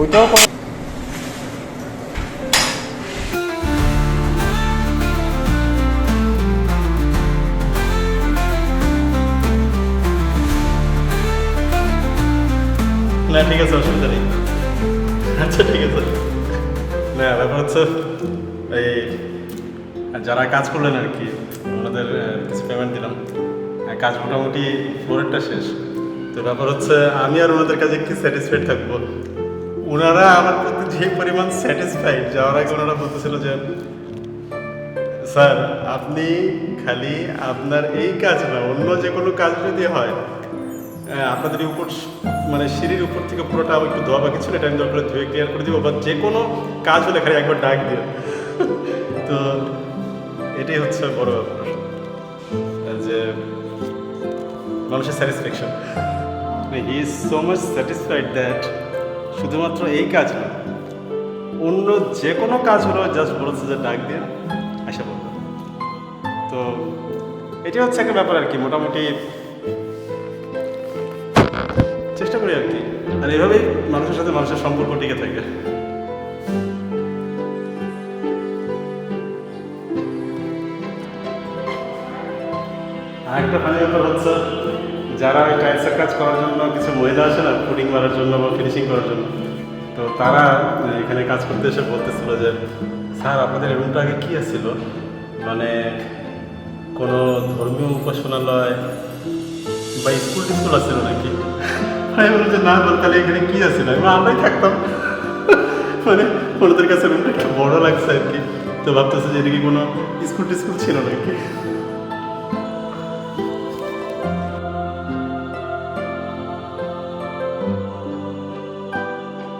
ওইটাও করে। না ঠিক আছে, অসুবিধা নেই। আচ্ছা ঠিক আছে। না ব্যাপার হচ্ছে এই যারা কাজ করলেন আর কি, ওনাদের কিছু পেমেন্ট দিলাম। কাজ মোটামুটি ফ্লোরেরটা শেষ। তো ব্যাপার হচ্ছে আমি আর ওনাদের কাছে কি স্যাটিসফাইড থাকবো। ওনারা আমার প্রতি যে পরিমাণ স্যাটিসফাইড, যাওয়ার আগে ওনারা বলতেছিল যে স্যার আপনি খালি আপনার এই কাজ না, অন্য যে কোনো কাজ যদি হয়, আপনাদের উপর মানে সিঁড়ির উপর থেকে পুরোটা আমার একটু ধোয়া বাকি ছিল, এটা আমি দরকার ধুয়ে ক্লিয়ার করে দিব, বা যে কোনো কাজ হলে খালি একবার ডাক দিও। তো এটাই হচ্ছে বড় ব্যাপার, যে মানুষের satisfaction. He is so much satisfied that শুধুমাত্র এই কাজ না, অন্য যে কোনো কাজ হলো জাস্ট বলেছে যে ডাক দিয়ে আসা বলবে। তো এটাই হচ্ছে একটা ব্যাপার আর কি, মোটামুটি চেষ্টা করি আর কি। আর এভাবেই মানুষের সাথে মানুষের সম্পর্ক টিকে থাকে। আর একটা ফানি ব্যাপার হচ্ছে, যারা ওই টাইলসের কাজ করার জন্য কিছু মহিলা আসে না, ফুডিং মারার জন্য বা ফিনিশিং করার জন্য, তো তারা এখানে কাজ করতে এসে বলতেছিল যে স্যার আপনাদের রুমটা আগে কী ছিল, মানে কোনো ধর্মীয় উপাসনালয় বা স্কুল টিস্কুল আছিল নাকি? আমি বললাম যে না, বল তাহলে এখানে কী আছে না, আমরাই থাকতাম। মানে ওনাদের কাছে রুমটা একটু বড় লাগছে আর কি, তো ভাবতেছে যে এটা কি কোনো স্কুল টিস্কুল ছিল নাকি।